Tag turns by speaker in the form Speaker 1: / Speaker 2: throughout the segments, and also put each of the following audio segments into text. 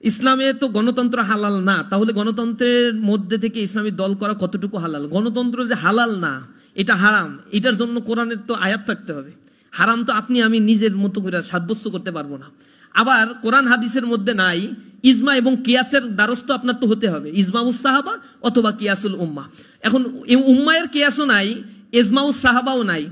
Speaker 1: ইসলামে তো গণতন্ত্র হালাল না, তাহলে গণতন্ত্রের মধ্যে থেকে ইসলামী দল করা কতটুকু হালাল? গণতন্ত্র যে হালাল না, এটা হারাম, এটার জন্য কোরআনের তো আয়াত থাকতে হবে। হারাম তো আপনি আমি নিজের মতো করে সাব্যস্ত করতে পারবো না। আবার কোরআন হাদিসের মধ্যে নাই ইজমা এবং কিয়াসের দ্বারস্থ আপনার তো হতে হবে, ইজমাউস সাহাবা অথবা কিয়াসুল উম্মাহ। এখন উম্মায়ের কিয়াসও নাই, ইজমাউস সাহাবাও নাই,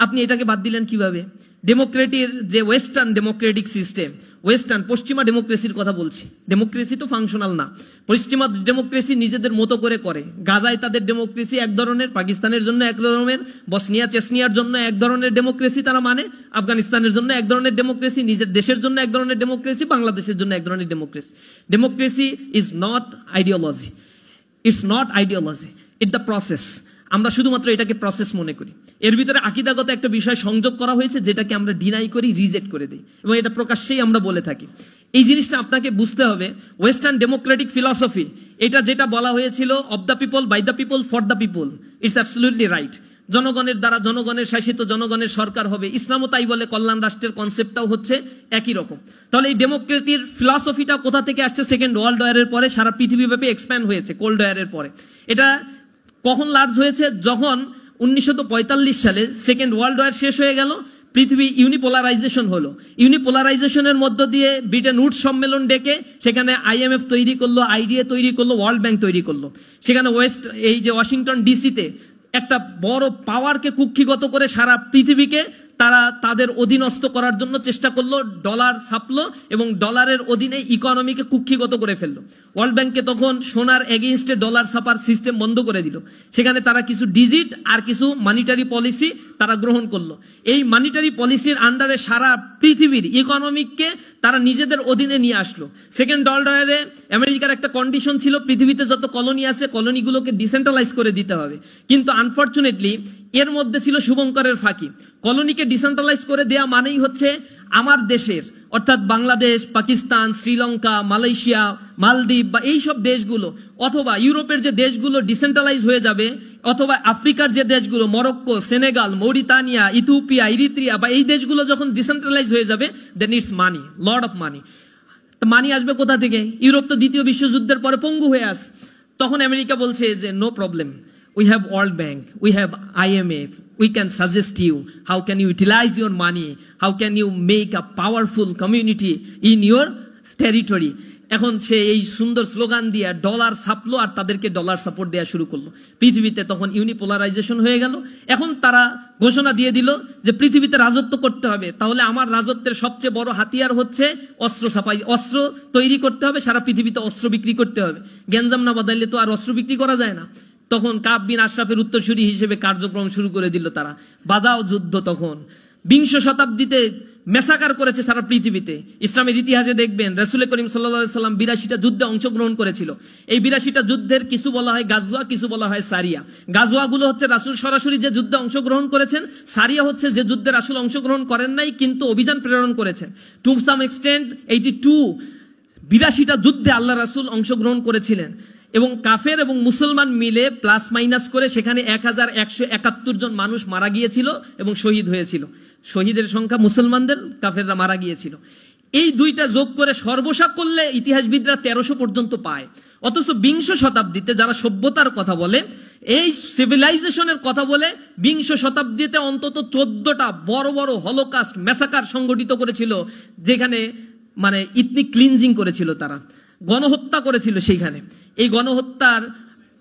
Speaker 1: আপনি এটাকে বাদ দিলেন কিভাবে? ডেমোক্রেটির যে ওয়েস্টার্ন ডেমোক্রেটিক সিস্টেম, ওয়েস্টার্ন পশ্চিমা ডেমোক্রেসির কথা বলছি, ডেমোক্রেসি তো ফাংশনাল না, পশ্চিমা ডেমোক্রেসি নিজেদের মতো করে করে। গাজায় তাদের ডেমোক্রেসি এক ধরনের, পাকিস্তানের জন্য এক ধরনের, বসনিয়া চেসনিয়ার জন্য এক ধরনের ডেমোক্রেসি তারা মানে, আফগানিস্তানের জন্য এক ধরনের ডেমোক্রেসি, নিজের দেশের জন্য এক ধরনের ডেমোক্রেসি, বাংলাদেশের জন্য এক ধরনের democracy. Democracy is not ideology, it's not ideology, it the process. আমরা শুধুমাত্র এটাকে প্রসেস মনে করি। এর ভিতরে আকীদাগত একটা বিষয় সংযোগ করা হয়েছে যেটাকে আমরা ডিনাই করি, রিজেক্ট করে দিই, এবং এটা প্রকাশ্যেই আমরা বলে থাকি। এই জিনিসটা আপনাকে বুঝতে হবে। ওয়েস্টার্ন ডেমোক্রেটিক ফিলসফি, এটা যেটা বলা হয়েছিল of the people, by the people, for the people, it's absolutely right. জনগণের দ্বারা জনগণের শাসিত, জনগণের সরকার হবে। ইসলামও তাই বলে, কল্যাণ রাষ্ট্রের কনসেপ্টটাও হচ্ছে একই রকম। তাহলে এই ডেমোক্রেটির ফিলসফিটা কোথা থেকে আসছে? সেকেন্ড ওয়ার্ল্ড ওয়ারের পরে সারা পৃথিবীব্যাপী এক্সপ্যান্ড হয়েছে, কোল্ড ওয়ারের পরে। এটা কখন লার্জ হয়েছে? যখন 1945 সালে সেকেন্ড ওয়ার্ল্ড ওয়ার শেষ হয়ে গেল, পৃথিবী ইউনিপোলারাইজেশন হলো। ইউনিপোলারাইজেশনের মধ্য দিয়ে ব্রিটেন উড সম্মেলন ডেকে সেখানে IMF তৈরি করলো, IDA তৈরি করলো, ওয়ার্ল্ড ব্যাংক তৈরি করলো। সেখানে এই যে ওয়াশিংটন ডিসিতে একটা বড় পাওয়ারকে কুক্ষিগত করে সারা পৃথিবীকে তারা তাদের অধীনস্থ করার জন্য চেষ্টা করলো, ডলার ছাপলো এবং ডলারের অধীনে ইকোনমিকে কুক্ষিগত করে ফেললো। ওয়ার্ল্ড ব্যাংকে তখন সোনার এগেইনস্টে ডলার ছাপার সিস্টেম বন্ধ করে দিল। সেখানে তারা কিছু ডিজিট আর কিছু মানিটারি পলিসি তারা গ্রহণ করলো। এই মানিটারি পলিসির আন্ডারে সারা পৃথিবীর ইকোনমিককে তারা নিজেদের অধীনে নিয়ে আসলো। সেকেন্ড ওয়ার্ল্ড ওয়ারে আমেরিকার একটা কন্ডিশন ছিল, পৃথিবীতে যত কলোনি আছে কলোনিগুলোকে ডিসেন্ট্রালাইজ করে দিতে হবে। কিন্তু আনফরচুনেটলি এর মধ্যে ছিল শুভঙ্করের ফাঁকি। কলোনিকে ডিসেন্ট্রালাইজ করে দেয়া মানেই হচ্ছে আমার দেশের, অর্থাৎ বাংলাদেশ, পাকিস্তান, শ্রীলঙ্কা, মালয়েশিয়া, মালদ্বীপ বা এইসব দেশগুলো, অথবা ইউরোপের যে দেশগুলো ডিসেন্ট্রালাইজ হয়ে যাবে, অথবা আফ্রিকার যে দেশগুলো Morocco, Senegal, Mauritania, Ethiopia, Eritrea বা এই দেশগুলো যখন ডিসেন্ট্রালাইজ হয়ে যাবে, then it's money, lord of money. তো মানি আসবে কোথা থেকে? ইউরোপ তো দ্বিতীয় বিশ্বযুদ্ধের পরে পঙ্গু হয়ে আস। তখন আমেরিকা বলছে যে no problem, we have World Bank, we have IMF, we can suggest you how can you utilize your money, how can you make a powerful community in your territory. এখন সে এই সুন্দর স্লোগান দিয়ে dollar ছাপলো আর তাদেরকে dollar support দেওয়া শুরু করলো। পৃথিবীতে তখন ইউনিপোলারাইজেশন হয়ে গেল। এখন তারা ঘোষণা দিয়ে দিল যে পৃথিবীতে রাজত্ব করতে হবে, তাহলে আমার রাজত্বের সবচেয়ে বড় হাতিয়ার হচ্ছে অস্ত্র ছাপাই, অস্ত্র তৈরি করতে হবে, সারা পৃথিবীতে অস্ত্র বিক্রি করতে হবে। গ্যাঞ্জাম না বাদাইলে তো আর অস্ত্র বিক্রি করা যায় না। তখন কাব বিন আশরাফের উত্তরসূরি হিসেবে কার্যক্রম শুরু করে দিল তারা। বাদাও যুদ্ধ তখন 20 শতাব্দীতে মেসাকার করেছে সারা পৃথিবীতে। ইসলামের ইতিহাসে দেখবেন রাসূল করিম সাল্লাল্লাহু আলাইহি সাল্লাম 82টা যুদ্ধে অংশগ্রহণ করেছিল। এই 82টা যুদ্ধের কিছু বলা হয় গাজওয়া, কিছু বলা হয় সারিয়া। গাজওয়াগুলো হচ্ছে রাসূল সরাসরি যে যুদ্ধে অংশগ্রহণ করেছেন, সারিয়া হচ্ছে যে যুদ্ধে রাসূল অংশগ্রহণ করেন নাই কিন্তু অভিযান প্রেরণ করেছেন। টু সাম এক্সটেন্ট 82টা যুদ্ধে আল্লাহ রাসূল অংশগ্রহণ করেছিলেন এবং কাফের এবং মুসলমান মিলে প্লাস মাইনাস করে সেখানে 1171 জন মানুষ মারা গিয়েছিল এবং শহীদ হয়েছিল। শহীদের সংখ্যা মুসলমানদের, কাফেররা মারা গিয়েছিল। এই দুইটা যোগ করে সর্বসা করলে ইতিহাসবিদরা 1300 পর্যন্ত পায়। অথচ 20 শতাব্দীতে যারা সভ্যতার কথা বলে, এই সিভিলাইজেশনের কথা বলে, 20 শতাব্দীতে অন্তত 14টা বড় বড় হলোকাস্ট, ম্যাসাকার সংগঠিত করেছিল, যেখানে মানে ইথনিক ক্লিনজিং করেছিল, তারা গণহত্যা করেছিল সেইখানে। এই গণহত্যার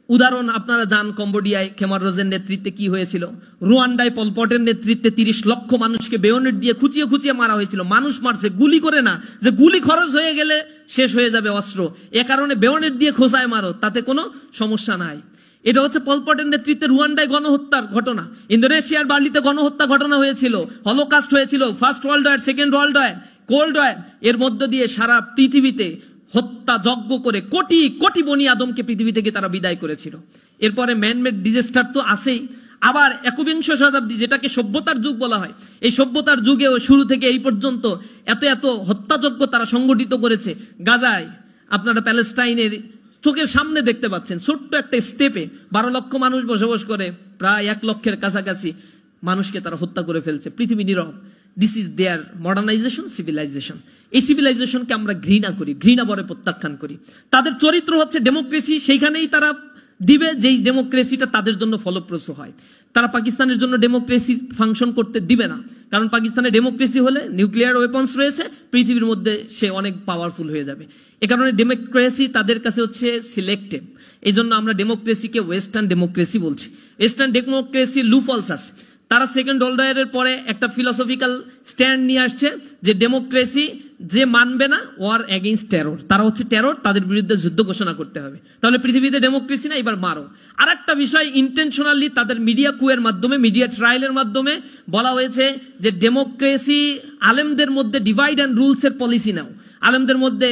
Speaker 1: উদাহরণ আপনারা জান, কম্বোডিয়ায় খেমার রোজের নেতৃত্বে কি হয়েছিল, রুয়ান্ডায় পলপটের নেতৃত্বে 30 লক্ষ মানুষকে বেয়নেট দিয়ে খুঁচিয়ে খুঁচিয়ে মারা হয়েছিল। মানুষ মারছে গুলি করে না, যে গুলি খরচ হয়ে গেলে শেষ হয়ে যাবে অস্ত্র, এ কারণে বেয়নেট দিয়ে খোঁচায় মারো, তাতে কোনো সমস্যা নাই। এটা হচ্ছে পলপটের নেতৃত্বে রুয়ান্ডায় গণহত্যার ঘটনা। ইন্দোনেশিয়ার বার্লিতে গণহত্যা ঘটনা হয়েছিল, হলোকাস্ট হয়েছিল, first world war, second world war, cold war. এর মধ্য দিয়ে সারা পৃথিবীতে হত্যা যজ্ঞ করে কোটি কোটি বনি আদমকে পৃথিবী থেকে তারা বিদায় করেছিল। এরপরে ম্যানমেড ডিজাস্টার তো আছেই। আবার 21 শতাব্দী, যেটাকে সভ্যতার যুগ বলা হয়, এই সভ্যতার যুগেও শুরু থেকে এই পর্যন্ত এত এত হত্যাযজ্ঞ তারা সংগঠিত করেছে। গাজায় আপনারা প্যালেস্টাইনের চোখের সামনে দেখতে পাচ্ছেন, ছোট্ট একটা স্টেপে 12 লক্ষ মানুষ বসবাস করে, প্রায় 1 লক্ষের কাছাকাছি মানুষকে তারা হত্যা করে ফেলছে। পৃথিবী নীরব, this is their modernisation, civilisation. এই সিভিলাইজেশনকে আমরা ঘৃণা করি, ঘৃণা বরে প্রত্যাখ্যান করি। তাদের চরিত্র হচ্ছে ডেমোক্রেসি, সেইখানেই তারা দিবে যেই ডেমোক্রেসিটা তাদের জন্য ফলপ্রসূ হয়। তারা পাকিস্তানের জন্য ডেমোক্রেসি ফাংশন করতে দিবে না, কারণ পাকিস্তানে ডেমোক্রেসি হলে নিউক্লিয়ার ওয়েপন্স রয়েছে, পৃথিবীর মধ্যে সে অনেক পাওয়ারফুল হয়ে যাবে। এ কারণে ডেমোক্রেসি তাদের কাছে হচ্ছে সিলেক্টিভ। এই জন্য আমরা ডেমোক্রেসিকে ওয়েস্টার্ন ডেমোক্রেসি বলছি। ওয়েস্টার্ন ডেমোক্রেসি লুফলস আছে। তারা সেকেন্ড ওয়ার্ল্ড ওয়ারের পরে একটা ফিলসফিক্যাল স্ট্যান্ড নিয়ে আসছে যে ডেমোক্রেসি যে মানবে না ওয়ার এগেইনস্ট টেরর, তারা হচ্ছে টেরর, তাদের বিরুদ্ধে যুদ্ধ ঘোষণা করতে হবে। তাহলে পৃথিবীতে ডেমোক্রেসি না, এবার মারো। আর একটা বিষয়, ইন্টেনশনালি তাদের মিডিয়া কুয়ের মাধ্যমে, মিডিয়া ট্রায়ালের মাধ্যমে বলা হয়েছে যে ডেমোক্রেসি আলেমদের মধ্যে ডিভাইড অ্যান্ড রুলসের পলিসি নাও, আলেমদের মধ্যে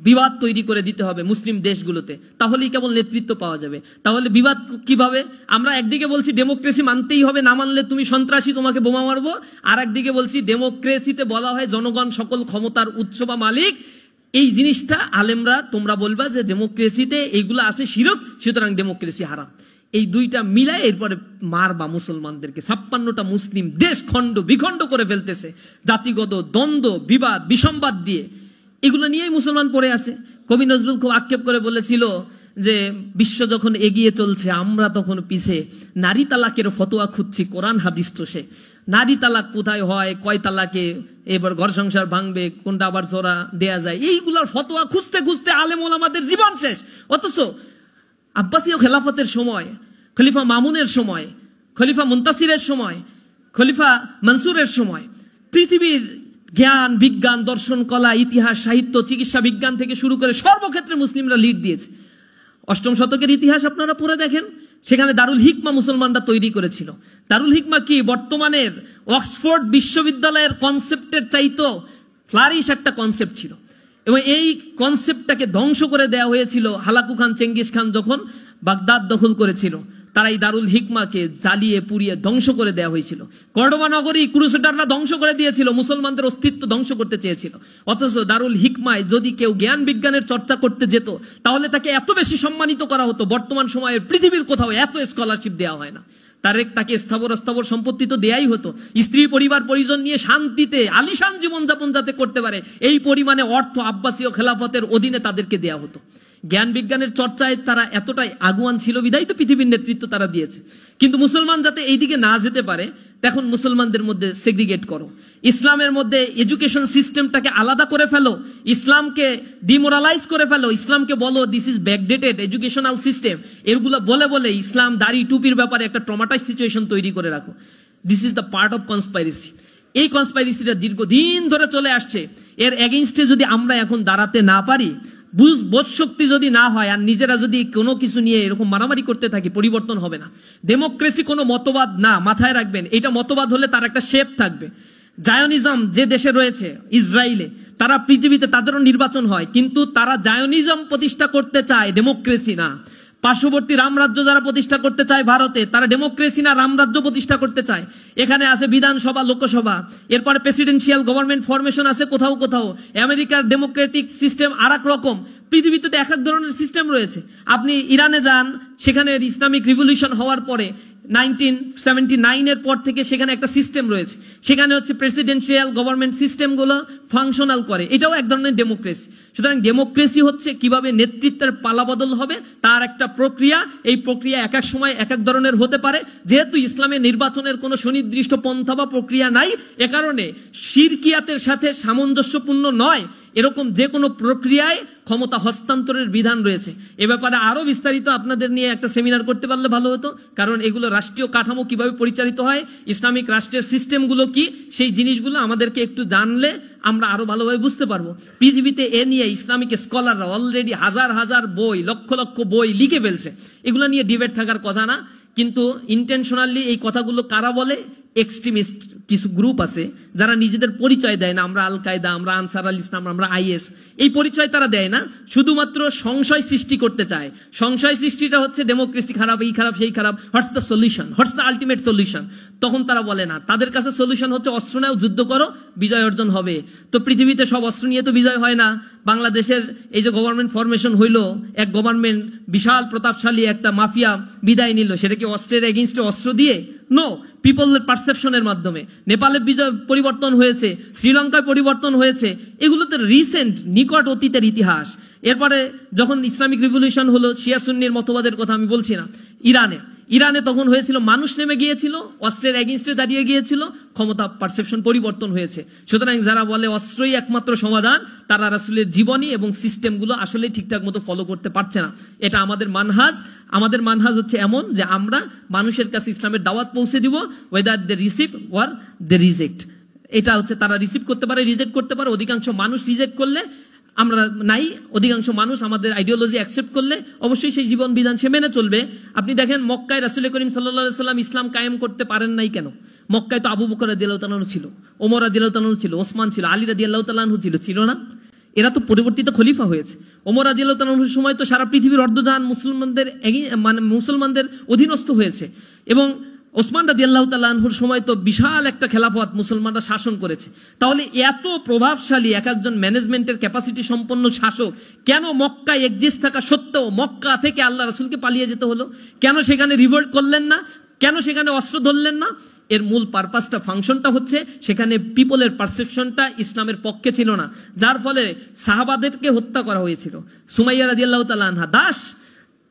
Speaker 1: বিবাদ তৈরি করে দিতে হবে মুসলিম দেশগুলোতে, তাহলেই কেবল নেতৃত্ব পাওয়া যাবে। তাহলে বিবাদ কিভাবে? আমরা একদিকে বলছি ডেমোক্রেসি মানতেই হবে, না মানলে তুমি সন্ত্রাসী, তোমাকে বোমা মারবো। আর একদিকে বলছি ডেমোক্রেসিতে বলা হয় জনগণ সকল ক্ষমতার উৎস বা মালিক। এই জিনিসটা আলেমরা তোমরা বলবা যে ডেমোক্রেসিতে এইগুলো আছে শিরক, সুতরাং ডেমোক্রেসি হারাম। এই দুইটা মিলায় এরপরে মারবা মুসলমানদেরকে। 56টা মুসলিম দেশ খণ্ড বিখণ্ড করে ফেলতেছে জাতিগত দ্বন্দ্ব, বিবাদ, বিসম্বাদ দিয়ে। এগুলো নিয়েই মুসলমান পড়ে আছে। কবি নজরুল খুব আক্ষেপ করে বলেছিল যে বিশ্ব যখন এগিয়ে চলছে আমরা তখন পিছে, নারী তালাকের ফতোয়া খুঁজছি কোরআন হাদিস তো সে। নারী তালাক কোথায় হয়, কয় তালাকে এবার ঘর সংসার ভাঙবে, কোনটা আবার জোড়া দেয়া যায়, এইগুলার ফতোয়া খুঁজতে খুঁজতে আলেম ওলামাদের জীবন শেষ। অথচ আব্বাসীয় খেলাফতের সময়, খলিফা মামুনের সময়, খলিফা মুনতাসিরের সময়, খলিফা মনসুরের সময় পৃথিবীর জ্ঞান, বিজ্ঞান, দর্শন, কলা, ইতিহাস, সাহিত্য, চিকিৎসা বিজ্ঞান থেকে শুরু করে সর্বক্ষেত্রে মুসলিমরা লিড দিয়েছে। 8ম শতকের ইতিহাস আপনারা পড়ে দেখেন, সেখানে দারুল হিকমা মুসলমানরা তৈরি করেছিল। দারুল হিকমা কি বর্তমানের অক্সফোর্ড বিশ্ববিদ্যালয়ের কনসেপ্টের চাইতো ফ্লারিশ একটা কনসেপ্ট ছিল, এবং এই কনসেপ্টটাকে ধ্বংস করে দেওয়া হয়েছিল হালাকু খান, চেঙ্গিস খান যখন বাগদাদ দখল করেছিল। তারা এই দারুল হিকমাকে জ্বালিয়ে পুড়িয়ে ধ্বংস করে দেওয়া হয়েছিল। কর্ডোবা নগরী ক্রুসেডাররা ধ্বংস করে দিয়েছিল, মুসলমানদের অস্তিত্ব ধ্বংস করতে চেয়েছিল। অথচ দারুল হিকমায় যদি কেউ জ্ঞান বিজ্ঞানের চর্চা করতে যেত তাহলে তাকে এত বেশি সম্মানিত করা হতো, বর্তমান সময়ের পৃথিবীর কোথাও এত স্কলারশিপ দেওয়া হয় না। তাকে স্থাবর সম্পত্তি তো দেয়াই হতো, স্ত্রী পরিবার পরিজন নিয়ে শান্তিতে আলিশান জীবনযাপন যাতে করতে পারে এই পরিমাণে অর্থ আব্বাসীয় খেলাফতের অধীনে তাদেরকে দেয়া হতো। জ্ঞান বিজ্ঞানের চর্চায় তারা এতটাই আগুয়ান ছিল বিধায় তো পৃথিবীর নেতৃত্ব তারা দিয়েছে। কিন্তু মুসলমান যাতে এইদিকে না যেতে পারে, তখন মুসলমানদের মধ্যে সেগ্রিগেট করো, ইসলামের মধ্যে এডুকেশন সিস্টেমটাকে আলাদা করে ফেলো, ইসলামকে ডিমোরালাইজ করে ফেলো, ইসলামকে বলো this is backdated educational system. এগুলো বলে বলে ইসলাম দাড়ি টুপির ব্যাপারে একটা ট্রমাটাইজ সিচুয়েশন তৈরি করে রাখো। This is the part of conspiracy. এই কনস্পাইরেসিটা দীর্ঘদিন ধরে চলে আসছে। এর এগেইনস্টে যদি আমরা এখন দাঁড়াতে না পারি, বোধ শক্তি যদি না হয়, আর নিজেরা যদি কোনো কিছু নিয়ে এরকম মারামারি করতে থাকি, পরিবর্তন হবে না। ডেমোক্রেসি কোনো মতবাদ না, মাথায় রাখবেন। এটা মতবাদ হলে তার একটা শেপ থাকবে। জায়নিজম যে দেশে রয়েছে ইসরায়েলে, তারা পৃথিবীতে তাদেরও নির্বাচন হয়, কিন্তু তারা জায়নিজম প্রতিষ্ঠা করতে চায়, ডেমোক্রেসি না। পার্শ্ববর্তী রামরাজ্য যারা প্রতিষ্ঠা করতে চায় ভারতে, তারা ডেমোক্রেসি না রামরাজ্য প্রতিষ্ঠা করতে চায়। এখানে আছে বিধানসভা, লোকসভা, এরপরে প্রেসিডেন্সিয়াল গভর্নমেন্ট ফরমেশন আছে কোথাও কোথাও। আমেরিকার ডেমোক্রেটিক সিস্টেম আর এক রকম। পৃথিবীতে তো এক এক ধরনের সিস্টেম রয়েছে। আপনি ইরানে যান, সেখানে ইসলামিক রিভলিউশন হওয়ার পরে 1979 এর পর থেকে সেখানে একটা সিস্টেম রয়েছে, সেখানে হচ্ছে প্রেসিডেন্সিয়াল গভর্নমেন্ট সিস্টেমগুলো ফাংশনাল করে, এটাও এক ধরনের ডেমোক্রেসি। সুতরাং ডেমোক্রেসি হচ্ছে কিভাবে নেতৃত্বের পালাবদল হবে তার একটা প্রক্রিয়া। এই প্রক্রিয়া এক এক সময় এক এক ধরনের হতে পারে। যেহেতু ইসলামে নির্বাচনের কোনো সুনির্দিষ্ট পন্থা বা প্রক্রিয়া নাই, এ কারণে শিরকিয়াতের সাথে সামঞ্জস্যপূর্ণ নয় এরকম যে কোনো প্রক্রিয়ায় ক্ষমতা হস্তান্তরের বিধান রয়েছে। এ ব্যাপারে আরো বিস্তারিত আপনাদের নিয়ে একটা সেমিনার করতে পারলে ভালো হতো, কারণ এগুলো রাষ্ট্রীয় কাঠামো কিভাবে পরিচালিত হয়, ইসলামিক রাষ্ট্রের সিস্টেমগুলো কি, সেই জিনিসগুলো আমাদেরকে একটু জানলে আমরা আরো ভালোভাবে বুঝতে পারবো। পৃথিবীতে এ নিয়ে ইসলামিক স্কলাররা অলরেডি হাজার হাজার বই, লক্ষ লক্ষ বই লিখে ফেলছে। এগুলো নিয়ে ডিবেট থাকার কথা না, কিন্তু ইন্টেনশনালি এই কথাগুলো কারা বলে? এক্সট্রিমিস্ট কিছু গ্রুপ আছে যারা নিজেদের পরিচয় দেয় না, আমরা আল কায়দা, আমরা আনসার আল ইসলাম, আমরা আইএস, এই পরিচয় তারা দেয় না, শুধুমাত্র সংশয় সৃষ্টি করতে চায়। সংশয় সৃষ্টিটা হচ্ছে ডেমোক্রেসি খারাপ, এই খারাপ, সেই খারাপ, what's the solution, what's the ultimate solution. তখন তারা বলে না, তাদের কাছে সলিউশন হচ্ছে অস্ত্র নাও, যুদ্ধ করো, বিজয় অর্জন হবে। তো পৃথিবীতে সব অস্ত্র নিয়ে তো বিজয় হয় না। বাংলাদেশের এই যে গভর্নমেন্ট ফরমেশন হইলো, এক গভর্নমেন্ট বিশাল প্রতাপশালী একটা মাফিয়া বিদায় নিল, সেটা কি অস্ত্রের এগেইনস্টে অস্ত্র দিয়ে? নো। পিপলের পারসেপশনের মাধ্যমে। নেপালে পরিবর্তন হয়েছে, শ্রীলঙ্কায় পরিবর্তন হয়েছে, এগুলো তো রিসেন্ট নিকট অতীতের ইতিহাস। এরপরে যখন ইসলামিক রিভলিউশন হলো, শিয়া সুন্নির মতবাদের কথা আমি বলছি না, ইরানে তখন হয়েছিল, মানুষ নেমে গিয়েছিল, অস্ত্রের এগেইনস্টে দাঁড়িয়ে গিয়েছিল, ক্ষমতা পারসেপশন পরিবর্তন হয়েছে। সুতরাং যারা বলে অস্ত্রই একমাত্র সমাধান, তারা রাসূলের জীবনী এবং সিস্টেমগুলো আসলে ঠিকঠাক মতো ফলো করতে পারছে না। এটা আমাদের মানহাজ হচ্ছে এমন যে আমরা মানুষের কাছে ইসলামের দাওয়াত পৌঁছে দিব, whether they receive or they reject. এটা হচ্ছে তারা রিসিভ করতে পারে, রিজেক্ট করতে পারে। অধিকাংশ মানুষ রিজেক্ট করলে আমরা নাই, অধিকাংশ মানুষ আমাদের আইডিওলজি অ্যাকসেপ্ট করলে অবশ্যই সেই জীবন বিধান সে মেনে চলবে। আপনি দেখেন মক্কায় রাসূল করিম সাল্লাল্লাহু আলাইহি সাল্লাম ইসলাম কায়েম করতে পারেন নাই কেন? মক্কায় তো আবু বকর রাদিয়াল্লাহু তাআলা আনহু ছিল, ওমর রাদিয়াল্লাহু তাআলা আনহু ছিল, ওসমান ছিল, আলী রাদিয়াল্লাহু তাআলা আনহু ছিল না? এরা তো পরিবর্তিত খলিফা হয়েছে। ওমর রাদিয়াল্লাহু তাআলা আনহুর সময় তো সারা পৃথিবীর অর্ধজাহান মুসলমানদের অধীনস্থ হয়েছে, এবং ওসমান রাদিয়াল্লাহু তাআলা আনহুর সময় তো বিশাল একটা খেলাফত মুসলমানরা শাসন করেছে। তাহলে এত প্রভাবশালী একজন ম্যানেজমেন্টের ক্যাপাসিটি সম্পন্ন শাসক কেন মক্কায় এক্সিস্ট থাকা সত্ত্বেও মক্কা থেকে আল্লাহ রাসূলকে পালিয়ে যেতে হলো? কেন সেখানে রিভোল্ট করলেন না? কেন সেখানে অস্ত্র ধরলেন না? এর মূল পারপাসটা, ফাংশনটা হচ্ছে সেখানে পিপলের পারসেপশনটা ইসলামের পক্ষে ছিল না, যার ফলে সাহাবাদেরকে হত্যা করা হয়েছিল। সুমাইয়া রাদিয়াল্লাহু তাআলা আনহা দাস,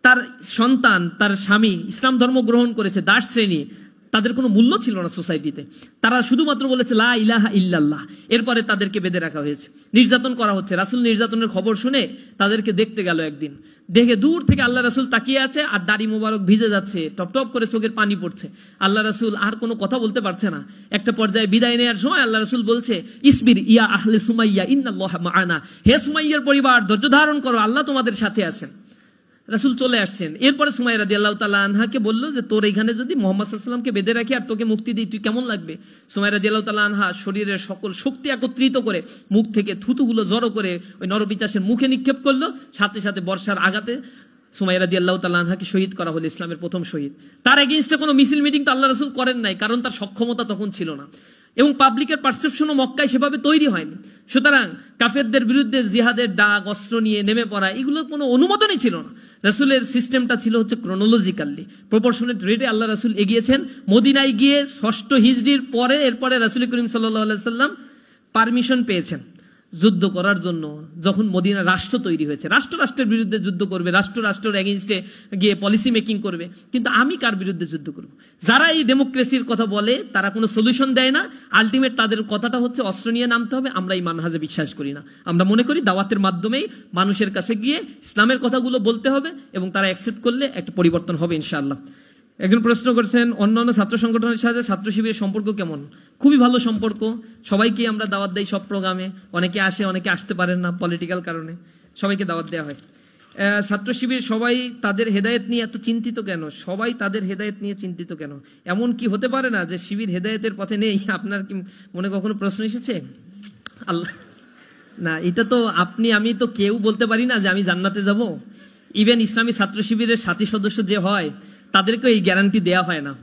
Speaker 1: তার সন্তান, তার স্বামী ইসলাম ধর্ম গ্রহণ করেছে, দাস শ্রেণী, তাদের কোনো মূল্য ছিল না সোসাইটিতে। তারা শুধুমাত্র বলেছে লা ইলাহা ইল্লাল্লাহ। এরপরে তাদেরকে বেঁধে রাখা হয়েছে, নির্যাতন করা হচ্ছে। রাসূল নির্যাতনের খবর শুনে তাদেরকে দেখতে গেল একদিন, দেখে দূর থেকে আল্লাহ রাসূল তাকিয়ে আছে আর দাড়ি মোবারক ভিজে যাচ্ছে, টপ টপ করে চোখের পানি পড়ছে। আল্লাহ রাসূল আর কোনো কথা বলতে পারছে না। একটা পর্যায়ে বিদায় নেওয়ার সময় আল্লাহ রাসূল বলছে, ইসবির ইয়া আহলে সুমাইয়া ইন্নাল্লাহা মাআনা, হে সুমাইয়ার পরিবার ধৈর্য ধারণ করো, আল্লাহ তোমাদের সাথে আছেন। রাসূল চলে আসছেন। এরপরে সুমাইয়া রাদিয়াল্লাহু তাআলা আনহাকে বলল যে তোর এখানে যদি মুহাম্মদ সাল্লাল্লাহু আলাইহি ওয়াসাল্লামকে বেঁধে রাখি আর তোকে মুক্তি দিই, তুই কেমন লাগবে? সুমাইয়া রাদিয়াল্লাহু তাআলা আনহা শরীরের সকল শক্তি একত্রিত করে মুখ থেকে থুতুগুলো জড়ো করে ওই নরপিচাসের মুখে নিক্ষেপ করলো। সাথে সাথে বর্ষার আঘাতে সুমাইয়া রাদিয়াল্লাহু তাআলা আনহাকে শহীদ করা হলো, ইসলামের প্রথম শহীদ। তার এগেইনস্টে কোনো মিছিল মিটিং তো আল্লাহ রাসূল করেন নাই, কারণ তার সক্ষমতা তখন ছিল না, এবং পাবলিকের পারসেপশনও মক্কায় সেভাবে তৈরি হয়নি। সুতরাং কাফেরদের বিরুদ্ধে জিহাদের ডাক, অস্ত্র নিয়ে নেমে পড়া, এগুলোর কোনো অনুমোদনই ছিল না। রাসূলের সিস্টেমটা ছিল হচ্ছে ক্রোনোলজিক্যালি প্রপোর্শনেট রেটে আল্লাহ রাসূল এগিয়েছেন। মদিনায় গিয়ে 6ষ্ঠ হিজরির পরে এরপরে রাসূল করিম সাল্লাল্লাহু আলাইহি সাল্লাম পারমিশন পেয়েছেন যুদ্ধ করার জন্য। যখন মদিনা রাষ্ট্র তৈরি হয়েছে, রাষ্ট্রের বিরুদ্ধে যুদ্ধ করবে, রাষ্ট্রের এগেইনস্টে গিয়ে পলিসি মেকিং করবে, কিন্তু আমি কার বিরুদ্ধে যুদ্ধ করব? যারা এই ডেমোক্রেসির কথা বলে তারা কোনো সলিউশন দেয় না। আলটিমেট তাদের কথাটা হচ্ছে অস্ত্র নিয়ে নামতে হবে। আমরা এই মানহাজে বিশ্বাস করি না। আমরা মনে করি দাওয়াতের মাধ্যমেই মানুষের কাছে গিয়ে ইসলামের কথাগুলো বলতে হবে, এবং তারা অ্যাকসেপ্ট করলে একটা পরিবর্তন হবে ইনশাআল্লাহ। একজন প্রশ্ন করছেন, অন্যান্য ছাত্র সংগঠনের সাথে ছাত্র শিবিরের সম্পর্ক কেমন? খুবই ভালো সম্পর্ক। সবাইকে আমরা দাওয়াত দেই সব প্রোগ্রামে। অনেকে আসে, অনেকে আসতে পারেন না পলিটিক্যাল কারণে, সবাইকে দাওয়াত দেওয়া হয়। ছাত্র শিবির সবাই তাদের হেদায়েত নিয়ে এত চিন্তিত কেন? সবাই তাদের হেদায়েত নিয়ে চিন্তিত কেন? এমন কি হতে পারে না যে শিবির হেদায়েতের পথে নেই? আপনার কি মনে কখনো প্রশ্ন এসেছে? আল্লাহ না, এটা তো আমি তো কেউ বলতে পারি না যে আমি জান্নাতে যাব। ইভেন ইসলামী ছাত্র শিবিরের সাথী সদস্য যে হয় তাদেরকে এই গ্যারান্টি দেওয়া হয় না।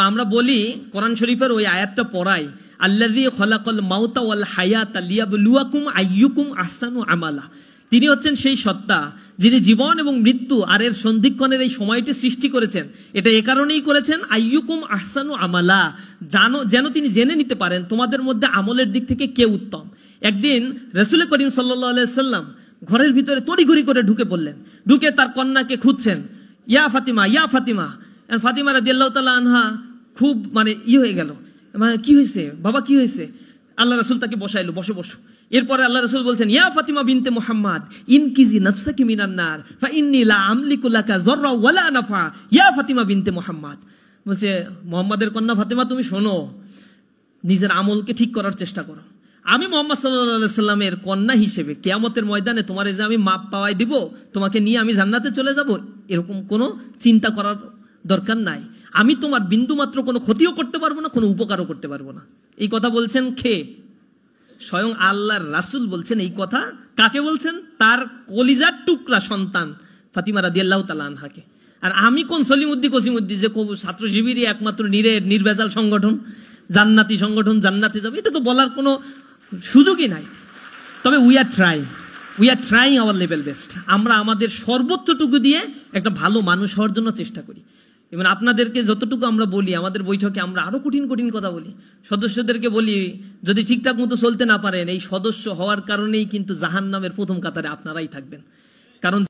Speaker 1: আমরা বলি, কোরআন শরীফের ওই আয়াতটা পড়াই, আল্লাযী খলাকাল মাউতা ওয়াল হায়াতা লিয়াবলুয়াকুম আইয়ুকুম আহসানু আমালা। তিনি হচ্ছেন সেই সত্তা যিনি জীবন এবং মৃত্যু আর এর সন্ধিক্ষণের এই সময়টি সৃষ্টি করেছেন। এটা এ কারণেই করেছেন, আইয়ুকুম আহসানু আমালা, যেন তিনি জেনে নিতে পারেন তোমাদের মধ্যে আমলের দিক থেকে কে উত্তম। একদিন রাসূল করিম সাল্লাল্লাহু আলাইহি সাল্লাম ঘরের ভিতরে তড়িঘড়ি করে ঢুকে পড়লেন। ঢুকে তার কন্যাকে খুঁজছেন, ইয়া ফাতিমা, ইয়া ফাতিমা। ফাতিমা রাদিয়াল্লাহু তাআলা আনহা খুব হয়ে গেল, কি হয়েছে বাবা, কি হয়েছে? আল্লাহ রাসূল তাকে বসাইলো, বসো। এরপরে আল্লাহ রাসূল বলছেন, ইয়া ফাতিমা বিনতে মুহাম্মদ ইনকিজি নাফসাকি মিনান নার ফা ইন্নী লা আমলিকু লাকা যাররা ওয়ালা নাফা, ইয়া ফাতিমা বিনতে মুহাম্মদ। বলছে, মুহাম্মাদের কন্যা ফাতিমা, তুমি শোনো, নিজের আমলকে ঠিক করার চেষ্টা করো। আমি মুহাম্মদ সাল্লাল্লাহু আলাইহি সাল্লামের কন্যা হিসেবে কিয়ামতের ময়দানে তোমার যে আমি মাপ পাওয়াই দিব, তোমাকে নিয়ে আমি জান্নাতে চলে যাব, এরকম কোনো চিন্তা করার দরকার নাই। আমি তোমার বিন্দু মাত্র কোনো ক্ষতিও করতে পারবো না, কোনো উপকারও করতে পারবো না। এই কথা বলছেন কে? স্বয়ং আল্লাহর রাসূল বলছেন এই কথা। কাকে বলছেন? তার কলিজার টুকরা সন্তান ফাতিমা রাদিয়াল্লাহু তাআলা আনহাকে। আর আমি কোন কসিমউদ্দি যে ছাত্র শিবিরই একমাত্র নির্ভেজাল সংগঠন, জান্নাতি সংগঠন, জান্নাতে যাবে, এটা তো বলার কোনো সুযোগই নাই। তবে we are trying hour level best. আমরা আমাদের সর্বোচ্চটুকু দিয়ে একটা ভালো মানুষ হওয়ার জন্য চেষ্টা করি। এবং আপনাদেরকে যতটুকু আমরা বলি, আমাদের বৈঠকে আমরা আরো কঠিন কঠিন কথা বলি, সদস্যদেরকে বলি যদি ঠিকঠাক মতো চলতে না পারেন, এই সদস্য হওয়ার কারণেই কিন্তু জাহান্নামের প্রথম কাতারে আপনারাই থাকবেন। কারণ